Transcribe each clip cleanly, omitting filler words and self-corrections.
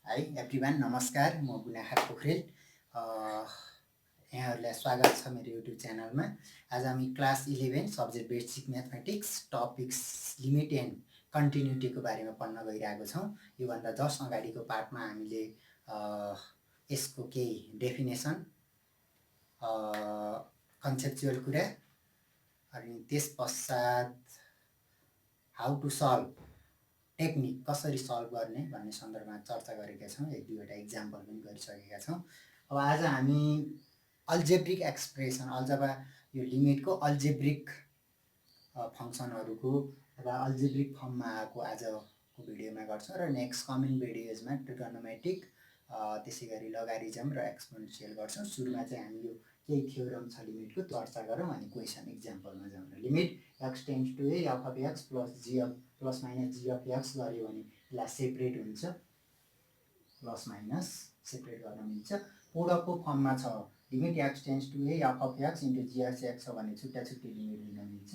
High everyone, नमस्कार। म गुनाखार पोखरेल। यहाँहरूलाई स्वागत छ मेरो युट्युब च्यानलमा। आज हामी class 11 subject basic mathematics topics limit and कन्टिन्युटीको बारेमा पढ्न गइरहेको छौँ। योभन्दा जस्ट अगाडिको पार्टमा हामीले यसको केही डेफिनेसन, कन्सेप्चुअल कुरा अनि त्यस पश्चात हाउ टु सल्भ, टेक्निक कसरी सल्भ गर्ने भन्ने सन्दर्भमा चर्चा गरेका छौँ। एक दुईवटा इक्जाम्पल पनि गरिसकेका छौँ। अब आज हामी अल्जेब्रिक एक्सप्रेसन, अल्जबा यो लिमिटको अल्जेब्रिक फङ्सनहरूको अथवा अल्जेब्रिक फर्ममा आएको आजको भिडियोमा गर्छौँ र नेक्स्ट कमिङ भिडियोजमा ट्रिगोनोमेट्रिक, त्यसै गरी लगारिजम र एक्सपोनेन्सियल गर्छौँ। सुरुमा चाहिँ हामी यो केही थ्योरम छ लिमिटको चर्चा गरौँ अनि क्वेसन इक्जाम्पलमा जाउँ। Limit x tends to a f of x plus g of plus minus g of x गऱ्यो भने यसलाई सेपरेट हुन्छ, प्लस माइनस सेपरेट गर्न मिल्छ। प्रोडक्टको फर्ममा छ limit x tends to a f of x into g of x छ भने छुट्टा छुट्टी लिमिट लिन मिल्छ।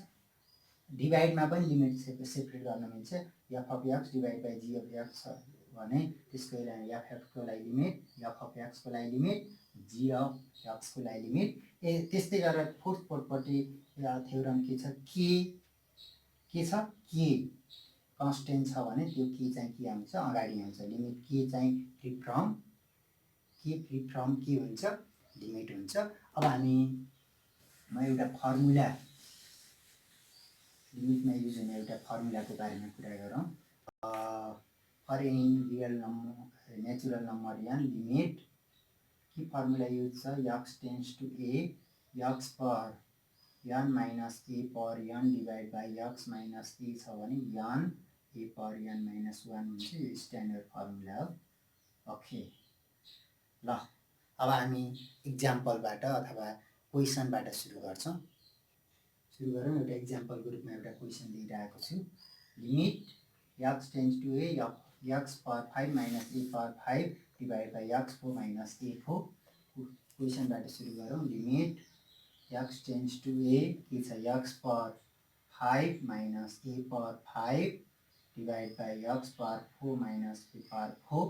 डिभाइडमा पनि लिमिट सेपरेट गर्न मिल्छ। F of x divide by g of x छ भने त्यसको एफ एक्सको लागि लिमिट, एफ अफ एक्सको लागि लिमिट, जी अफ एक्सको लागि लिमिट। त्यस्तै गरेर फोर्थ प्रपर्टी थ्योरम के छ, के छ के कन्स्टेन्ट छ भने त्यो के चाहिँ के आउँछ, अगाडि आउँछ। लिमिट के चाहिँ फ्री फ्रम के हुन्छ, लिमिट हुन्छ। अब हामी एउटा फर्मुला, लिमिटमा युज हुने एउटा फर्मुलाको बारेमा कुरा गरौँ। For any real number, natural number n, limit के फर्मुला युज छ, x tends to a x per n minus a per n divide by x minus a छ भने n a per n minus 1 हुन्छ। यो standard formula हो। Okay, ल अब हामी इक्जाम्पलबाट अथवा क्वेसनबाट सुरु गर्छौँ। सुरु गरौँ। एउटा इक्जाम्पलको रूपमा एउटा क्वेसन दिइरहेको छु। Limit x tends to a x पर 5 माइनस ए पर 5 divide by x 4 minus a 4। क्वेसनबाट सुरु गरौँ। Limit x tends to a के छ, एक्स पर 5 माइनस ए पर 5 डिभाइड बाई एक्स पर 4 माइनस ए पर 4।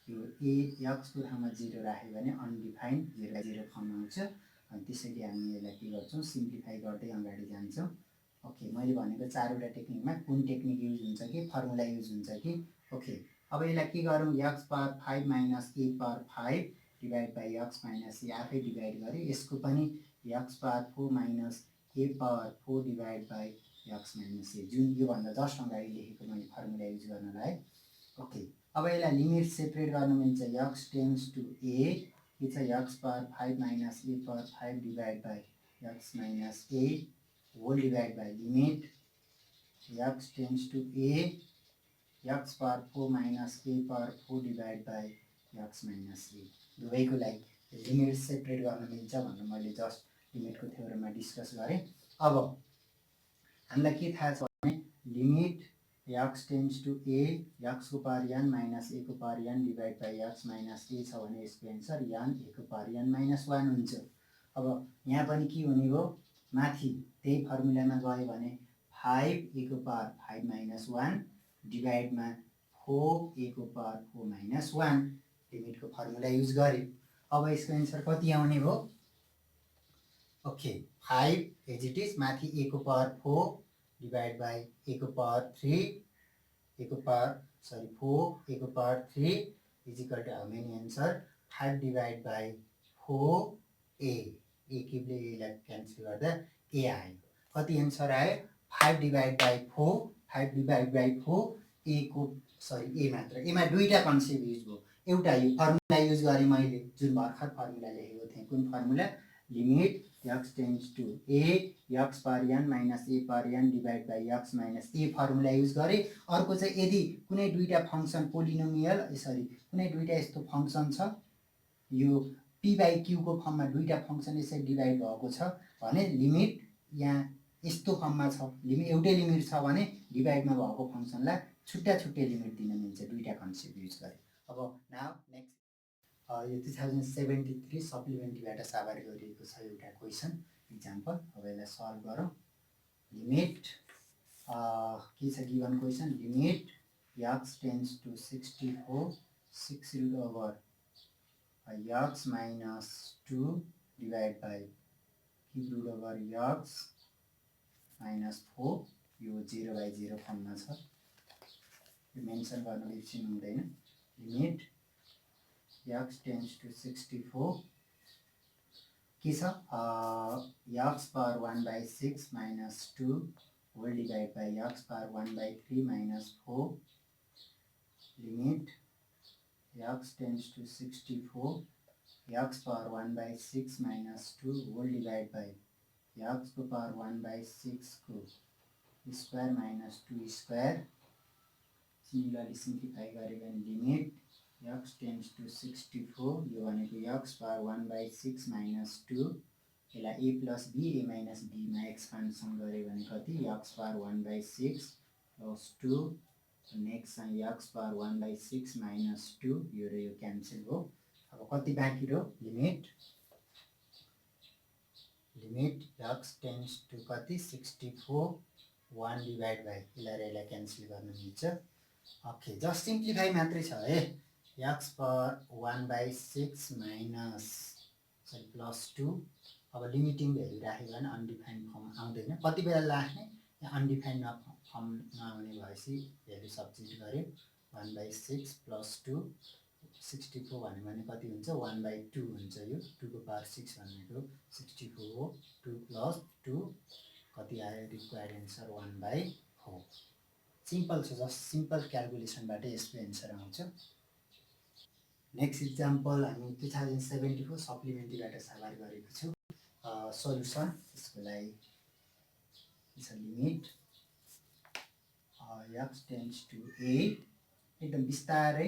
यो ए एक्सको ठाउँमा 0 राख्यो भने अनडिफाइन्ड 0 फर्म आउँछ। अनि त्यसैले हामी यसलाई के गर्छौँ, सिम्प्लिफाई गर्दै अगाडि जान्छौँ। ओके, मैले भनेको चारवटा टेक्निकमा कुन टेक्निक युज हुन्छ कि फर्मुला युज हुन्छ कि। ओके, अब यसलाई के गरौँ, एक्स पर 5 माइनस ए पर 5 divide by x minus a आफै डिभाइड गरेँ। यसको पनि एक्स पर 4 माइनस ए पर 4 divide by x minus a, जुन योभन्दा जस्ट अगाडि लेखेको मैले फर्मुला युज गर्नलाई। ओके, अब यसलाई लिमिट सेपरेट गर्न मिल्छ। एक्स टेन्ड्स टु ए के छ, एक्स पर 5 माइनस ए पर 5 divide by x minus a whole divide by limit x tends to a x पर 4 माइनस ए पर 4 divide by x minus a. दुवैको लागि लिमिट सेपरेट गर्न मिल्छ भनेर मैले जस्ट लिमिटको थ्योरममा डिस्कस गरेँ। अब हामीलाई के थाहा छ भने limit x tends to a एक्सको पावर एन माइनस ए को power n divide by x minus a छ भने यसको एन्सर एन ए को पावर एन माइनस 1 हुन्छ। अब यहाँ पनि के हुने भयो, माथि त्यही फर्मुलामा गयो भने 5 ए को पावर 5 माइनस 1 डिभाइडमा 4 ए को पावर 4 माइनस 1 लिमिटको फर्मुला युज गरेँ। अब यसको एन्सर कति आउने भयो। ओके, 5 एज इट इज, माथि ए को पावर 4 डिभाइड बाई ए को पावर 3 ए को पावर 4 ए को power 3 is equal to how many answer 5 divide by 4 a क्युबले एलाई क्यान्सल गर्दा ए आयो। कति एन्सर आयो, 5 डिभाइड बाई 4 ए को ए मात्र, एमा दुईवटा कन्सेप्ट युज भयो। एउटा यो फर्मुला युज गरेँ मैले, जुन भर्खर फर्मुला लेखेको थिएँ। कुन formula, limit x tends to a x per n minus a per n divide by x minus a formula use गरेँ। अर्को चाहिँ यदि कुनै दुईवटा फङ्सन पोलिनोमियल, कुनै दुईवटा यस्तो फङ्सन छ, यो पी बाई क्यूको फर्ममा दुईवटा फङ्सन यसरी डिभाइड भएको छ भने लिमिट यहाँ यस्तो फर्ममा छ, लिमिट एउटै लिमिट छ भने डिभाइडमा भएको फङ्सनलाई छुट्टा छुट्टै लिमिट दिन मिल्छ, दुईवटा कन्सेप्ट युज गरेँ। अब नाउ नेक्स्ट, यो 2073 सप्लिमेन्ट्रीबाट साभार गरिएको छ एउटा क्वेसन इक्जाम्पल। अब यसलाई सल्भ गरौँ। लिमिट के छ given question, limit x tends to 64 6 root over x minus 2 divided by cube root over x minus 4 यो 0 by 0 फर्ममा छ यो मेन्सन गर्न बिर्सिनु हुँदैन लिमिट x tends to 64 के छ x power 1 by 6 minus 2 whole divided by x power 1 by 3 minus 4 limit x tends to 64 x power 1 by 6 minus 2 whole divided by x को power 1 by 6 को square minus 2 square similarly simplify गरेको limit x tends to 64 यो भनेको x power 1 by 6 minus 2 यसलाई a plus b a minus b मा expansion गरे भने कति x power 1 by 6 plus 2 next चाहिँ x power 1 by 6 minus 2 यो र यो क्यान्सल हो अब कति बाँकी रह्यो लिमिट x tends to कति 64 1 divided by यसलाई क्यान्सल गर्न मिल्छ ओके जस्ट सिम्प्लिफाई मात्रै छ है x power 1 by 6 minus plus 2 अब लिमिटिङ भ्यालु राख्यो भने अनडिफाइन्ड फर्म आउँदैन कति बेला राख्ने अनडिफाइन्ड फर्म नआउने भएपछि भ्यालु सब्स्टिट्युट गर्यो 1 by 6 plus 2 64 भन्यो भने कति हुन्छ 1 by 2 हुन्छ यो 2 को पावर 6 भनेको 64 हो 2 plus 2 कति आयो रिक्वायर्ड एन्सर 1 by 4 सिम्पल छ जस्ट सिम्पल क्याल्कुलेसनबाट यसको एन्सर आउँछ नेक्स्ट इक्जाम्पल हामी 2074 सप्लिमेन्ट्रीबाट सवाल गरेको छु सोल्युसन यसको लागि लिमिट x tends to 8 एकदम बिस्तारै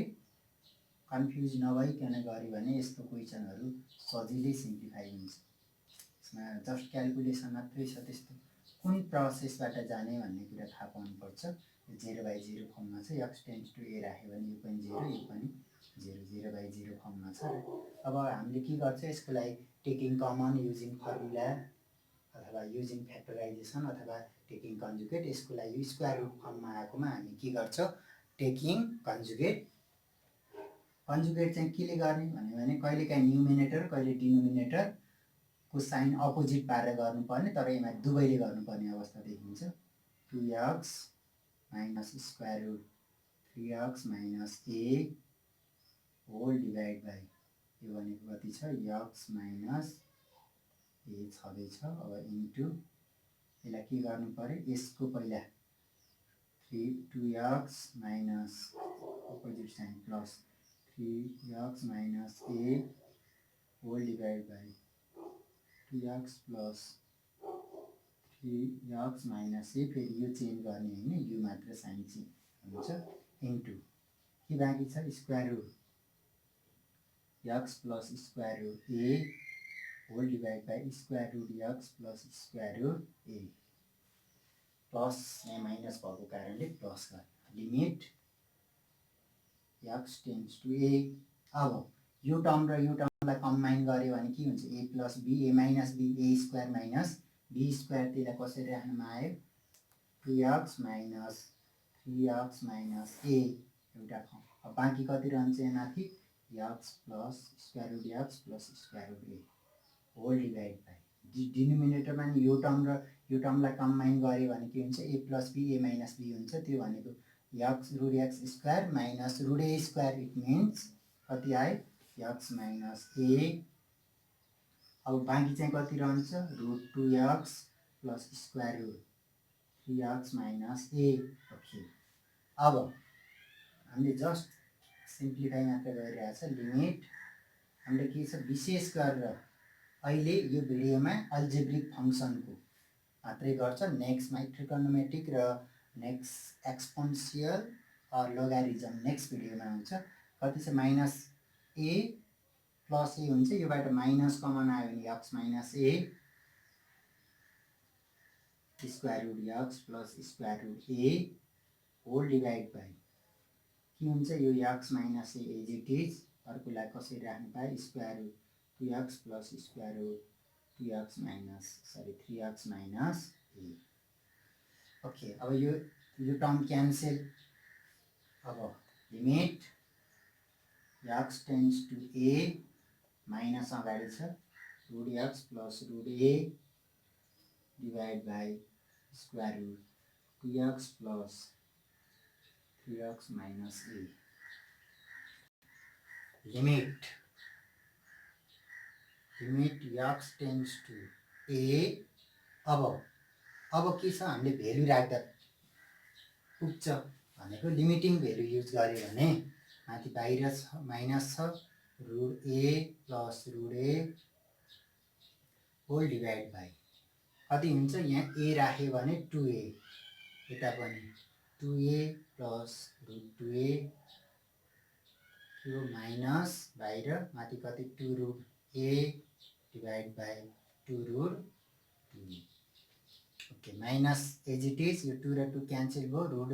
कन्फ्युज नभइकन गऱ्यो भने यस्तो क्वेसनहरू सजिलै सिम्प्लिफाई हुन्छ यसमा जस्ट क्याल्कुलेसन मात्रै छ त्यस्तो कुन प्रोसेसबाट जाने भन्ने कुरा थाहा पाउनुपर्छ 0 by 0 फर्ममा छ x tends to a राख्यो भने यो पनि 0 यो पनि 0 by 0 फर्ममा छ अब हामीले के गर्छ यसको लागि टेकिङ कमन युजिङ फर्मुला अथवा युजिङ फ्याक्टराइजेसन अथवा टेकिङ कन्जुगेट यसको लागि स्क्वायर रुट फर्ममा आएकोमा हामी के गर्छौँ टेकिङ कन्जुगेट चाहिँ केले गर्ने भन्यो भने कहिलेकाहीँ न्युमिनेटर कहिले डिनोमिनेटर को साइन अपोजिट पारेर गर्नुपर्ने तर यसमा दुवैले गर्नुपर्ने अवस्था देखिन्छ 2x minus square root 3x minus a whole divided by यो भनेको कति छ x minus a छँदैछ अब इन्टु यसलाई के गर्नु पर्यो यसको पहिला 2x minus opposite sign plus 3x minus a whole divided by 2x plus 3x minus a फेरि यो चेन्ज गर्ने हैन यो मात्र साइन चेन्ज हुन्छ इन्टु के बाँकी छ square root x plus square root a whole divided by square root x plus square root a plus यहाँ माइनस भएको कारणले प्लस गर्ने limit x tends to a अब यो टर्म र यो टर्मलाई कम्बाइन गर्यो भने के हुन्छ a plus b a minus b a square minus b square त्यसलाई कसरी राख्नुमा आयो 2x minus 3x minus a एउटा फर्म अब बाँकी कति रहन्छ यहाँ माथि x plus square root x plus square root a whole divided by डिनोमिनेटरमा नि यो टर्म र यो टर्मलाई कम्बाइन गर्यो भने के हुन्छ a plus b a minus b हुन्छ त्यो भनेको x root x square minus root a square it means कति आयो x minus a अब बाँकी चाहिँ कति रहन्छ root 2x plus square root 3x minus a okay अब हामीले जस्ट सिम्प्लिफाई मात्र गरिरहेको छ लिमिट हामीले के छ विशेष गरेर अहिले यो भिडियोमा अल्जेब्रिक फङ्सनको मात्रै गर्छ नेक्स्टमा ट्रिगोनोमेट्रिक र नेक्स्ट एक्सपोनेन्शियल अर लोगारिजम नेक्स्ट भिडियोमा आउँछ कति छ माइनस a प्लस a हुन्छ योबाट माइनस कमन आयो भने x minus a square root x plus square root a whole divide by के हुन्छ यो x minus a as it is अर्कोलाई कसरी राख्नु पाए square root 2x plus square root 2x minus 3x minus a okay अब यो term cancel अब limit x tends to a minus अगाडि छ root x plus root a divide by square root 2x plus 3x minus a limit x tends to a अब के छ हामीले value राख्दा पुग्छ भनेको लिमिटिङ भेल्यु युज गर्यो भने माथि बाहिर छ माइनस छ root a plus root a whole divide by कति हुन्छ यहाँ a राख्यो भने 2a यता पनि 2a प्लस रुट 2a यो माइनस बाहिर माथि कति 2 root a divide by 2 root 2a okay minus as it is यो 2 र 2 क्यान्सल भयो रुट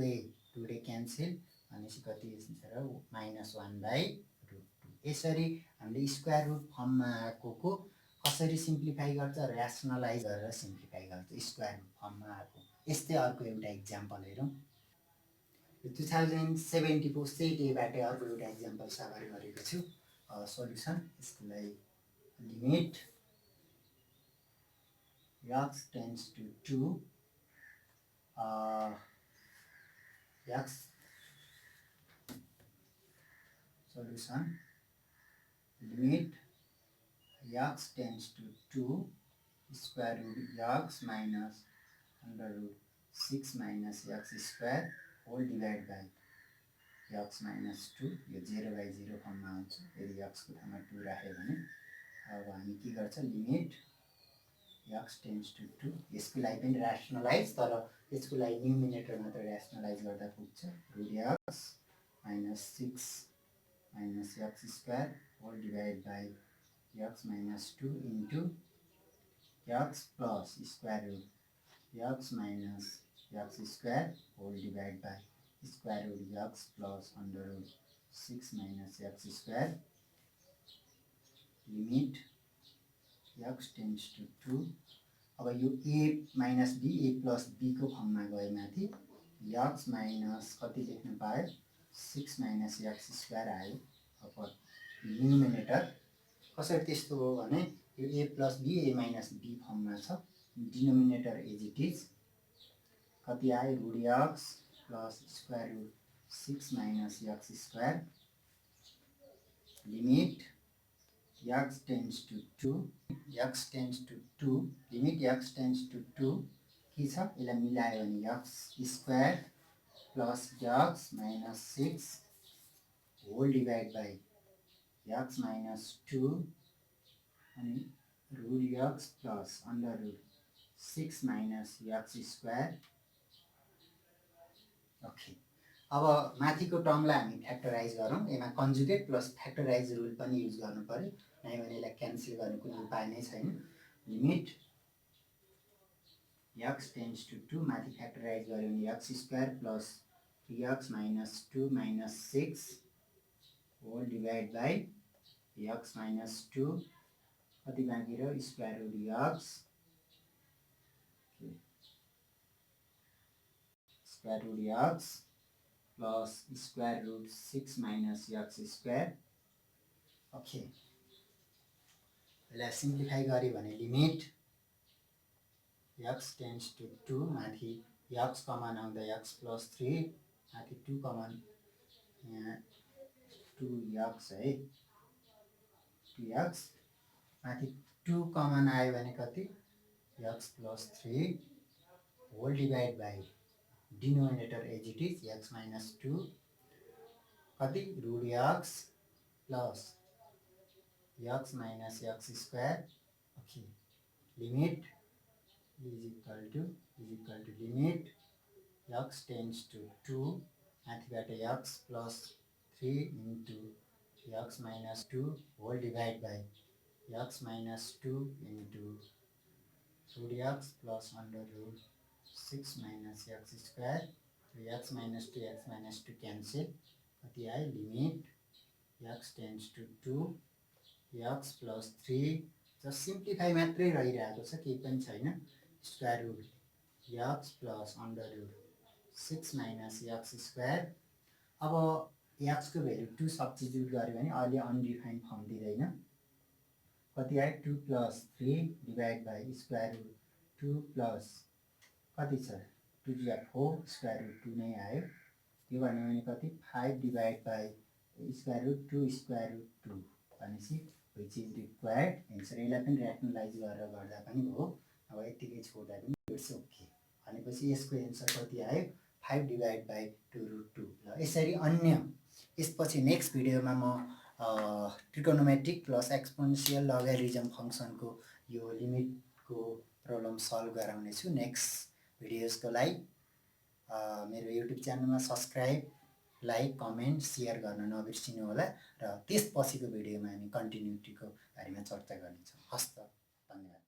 a क्यान्सल भनेपछि कति हुन्छ र माइनस 1 बाई रुट 2 यसरी हामीले स्क्वायर रुट फर्ममा आएको कसरी सिम्प्लिफाई गर्छ ऱ्यासनलाइज गरेर सिम्प्लिफाई गर्छ स्क्वायर रुट फर्ममा आएको यस्तै अर्को एउटा इक्जाम्पल हेरौँ 2074 सेट एबाट अर्को एउटा इक्जाम्पल साभार गरेको छु सोल्युसन यसको लागि limit x tends to 2 x solution limit x tends to 2 square root x minus under root 6 minus x square whole divided by x minus 2 यो 0 by 0 फर्ममा आउँछ यदि x को ठाउँमा 2 राख्यो भने अब हामी के गर्छ लिमिट x tends to 2 यसको लागि पनि ऱ्यासनलाइज तर यसको लागि न्युमिनेटर मात्र ऱ्यासनलाइज गर्दा पुग्छ root x minus 6 minus x square whole divided by x minus 2 into x plus square root x minus x square whole divided by square root x plus under root 6 minus x square limit x tends to 2 अब यो a minus b a plus b को फर्ममा गए माथि x minus कति लेख्न पायो 6 minus x square आयो अब न्युमिनेटर कसरी त्यस्तो हो भने यो a plus b a minus b फर्ममा छ डिनोमिनेटर एज इट इज कति आयो root x plus square root 6 minus x square limit x tends to 2 x tends to 2 limit x tends to 2 के छ यसलाई मिलायो भने x square plus x minus 6 whole divide by x minus 2 अनि root x plus under root 6 minus x square okay अब माथिको टर्मलाई हामी फ्याक्टराइज गरौँ यसमा कन्जुगेट प्लस फ्याक्टराइज रुल पनि युज गर्नु पर्यो नै भने यसलाई क्यान्सल गर्ने कुनै उपाय नै छैन लिमिट x टेन्ड्स टु 2 माथि फ्याक्टराइज गर्यो भने x square plus 3x minus 2 minus 6 whole divide by x minus 2 कति बाँकी रह्यो square root x square root x plus square root 6 minus x square okay यसलाई सिम्प्लिफाई गऱ्यो भने लिमिट x टेन्ड्स टु 2 माथि x कमन आउँदा x plus 3 माथि 2 common यहाँ 2x है 2x माथि 2 कमन आयो भने कति x plus 3 whole divide by denominator as it is x minus 2 कति root x plus x minus x square okay limit is equal to limit x tends to 2 माथिबाट x plus 3 into x minus 2 whole divide by x minus 2 into root x plus under root 6 minus x square x minus 2 cancel कति आयो limit x tends to 2 x plus 3 just simplify मात्रै रहिरहेको छ केही पनि छैन square root x plus under root 6 minus x square अब एक्सको भ्यालु 2 सब्स्टिट्युट गऱ्यो भने अहिले अनडिफाइन्ड फर्म दिँदैन। कति आयो 2 + 3 divide by square root 2 plus कति छ 2 × 4 स्क्वायर रुट 2 नै आयो। यो भन्यो भने कति 5 divide by square root 2 square root 2 भनेपछि विच इज रिक्वायर्ड एन्सर। यसलाई पनि ऱ्यासनलाइज गरेर गर्दा पनि हो, अब यतिकै छोड्दा पनि इट्स ओके। भनेपछि यसको एन्सर कति आयो 5 डिभाइड बाई 2 रुट 2। ल यसरी अन्य यसपछि नेक्स्ट भिडियोमा म ट्रिगोनोमेट्रिक प्लस एक्सपोनेन्सियल लगारिजम फङ्सनको यो लिमिटको प्रब्लम सल्भ गराउनेछु नेक्स्ट भिडियोजको लागि। मेरो युट्युब च्यानलमा सब्सक्राइब, लाइक, कमेन्ट, सेयर गर्न नबिर्सिनु होला र त्यसपछिको भिडियोमा हामी कन्टिन्युटीको बारेमा चर्चा गर्नेछौँ। हस्त, धन्यवाद।